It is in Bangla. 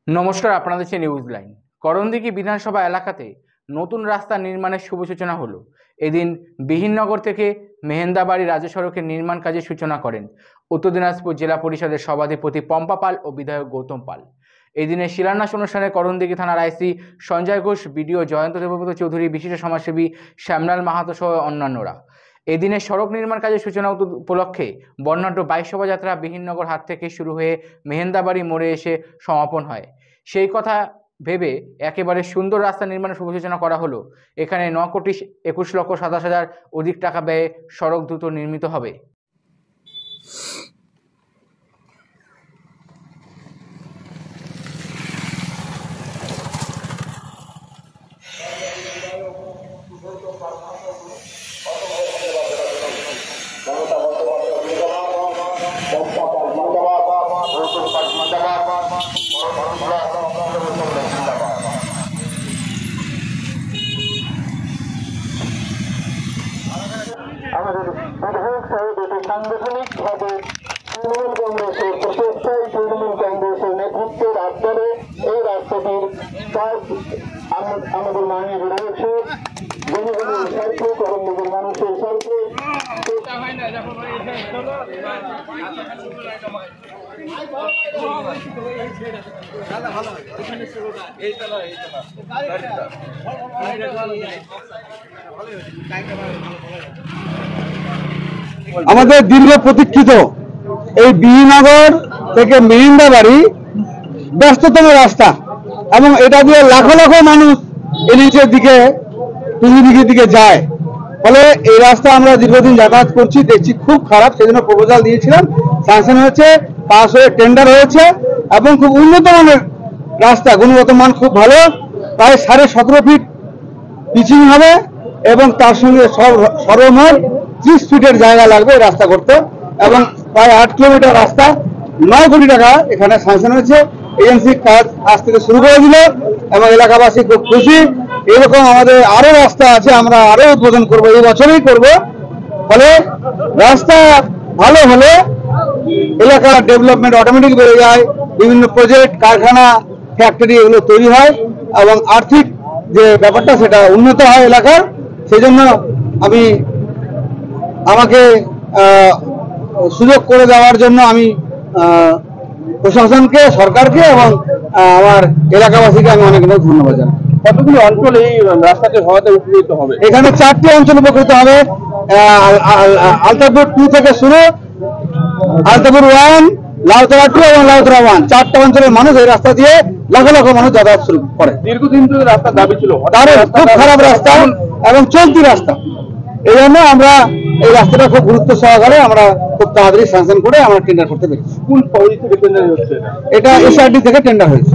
নমস্কার, আপনারা দেখছেন নিউজ লাইন। করণদিঘি বিধানসভা এলাকাতে নতুন রাস্তা নির্মাণের শুভ সূচনা হলো। এদিন বিহিননগর থেকে মেহেন্দাবাড়ি রাজ্য সড়কের নির্মাণ কাজের সূচনা করেন উত্তর দিনাজপুর জেলা পরিষদের সভাধিপতি পম্পা পাল ও বিধায়ক গৌতম পাল। এই দিনের শিলান্যাস অনুষ্ঠানে করণদিঘি থানার আইসি সঞ্জয় ঘোষ, বিডিও জয়ন্ত দেবব্রত চৌধুরী, বিশিষ্ট সমাজসেবী শ্যামলাল মাহাতো সহ অন্যান্যরা। এদিনের সড়ক নির্মাণ কাজের সূচনা উপলক্ষে বর্ণাঢ্য বাইক শোভাযাত্রা বিহিননগর হাট থেকে শুরু হয়ে মেহেন্দাবাড়ি মোড়ে এসে সমাপন হয়। সেই কথা ভেবে একেবারে সুন্দর রাস্তা নির্মাণের শুভ সূচনা করা হলো। এখানে 9,21,27,000 অধিক টাকা ব্যয়ে সড়ক দ্রুত নির্মিত হবে। সাংগঠনিকভাবে তৃণমূল কংগ্রেসের প্রচেষ্টায় তৃণমূল কংগ্রেসের নেতৃত্বের আত্মারে এই রাস্তাটির কাজ আমাদের মাননীয় রয়েছে। জনগণের স্বার্থে, করণদিঘির মানুষের স্বার্থে আমাদের দীর্ঘ প্রতীক্ষিত এই বিহিনগর থেকে মেহেন্দাবাড়ি ব্যস্ততম রাস্তা এবং এটা দিয়ে লাখো লাখো মানুষ এনএইচের দিকে টুঙ্গিদিঘির দিকে যায়। ফলে এই রাস্তা আমরা দীর্ঘদিন যাতায়াত করছি, দেখছি খুব খারাপ। সেজন্য প্রপোজাল দিয়েছিলাম, স্যাংশন হয়েছে, পাস হয়ে টেন্ডার হয়েছে এবং খুব উন্নত মানের রাস্তা, গুণগত মান খুব ভালো। প্রায় 17.5 ফিট পিচিং হবে এবং তার সঙ্গে সর্বমোট 30 ফিটের জায়গা লাগবে এই রাস্তা করতে এবং প্রায় 8 কিলোমিটার রাস্তা। 9 কোটি টাকা এখানে স্যাংশন হয়েছে। এজেন্সি কাজ আজ থেকে শুরু করে দিল এবং এলাকাবাসী খুব খুশি। এরকম আমাদের আরো রাস্তা আছে, আমরা আরো উদ্বোধন করব, এই বছরই করব। ফলে রাস্তা ভালো হলে এলাকার ডেভেলপমেন্ট অটোমেটিক বেড়ে যায়, বিভিন্ন প্রজেক্ট, কারখানা, ফ্যাক্টরি এগুলো তৈরি হয় এবং আর্থিক যে ব্যাপারটা সেটা উন্নত হয় এলাকার। সেজন্য আমাকে সুযোগ করে দেওয়ার জন্য আমি প্রশাসনকে, সরকারকে এবং আমার এলাকাবাসীকে আমি অনেক অনেক ধন্যবাদ জানাই। কতগুলো অঞ্চল এই রাস্তাতে হওয়াতে উপকৃত হবে? এখানে 4টি অঞ্চল উপকৃত হবে। আলতাপুর 2 থেকে শুরু, আলতাপুর 1, লাউতলা 2 এবং লাউতলা 1, 4টা অঞ্চলের মানুষ এই রাস্তা দিয়ে লাখো লাখো মানুষ যাতায়াত শুরু করে। দীর্ঘদিন ধরে রাস্তার দাবি ছিল, খুব খারাপ রাস্তা এবং চলতি রাস্তা। এই জন্য আমরা এই রাস্তাটা খুব গুরুত্ব সহকারে আমরা খুব তাড়াতাড়ি স্যাংশন করে আমরা টেন্ডার করতে পেরেছি। কোন পদ্ধতি থেকে টেন্ডার হচ্ছে? এটা এসআরডি থেকে টেন্ডার হয়েছে।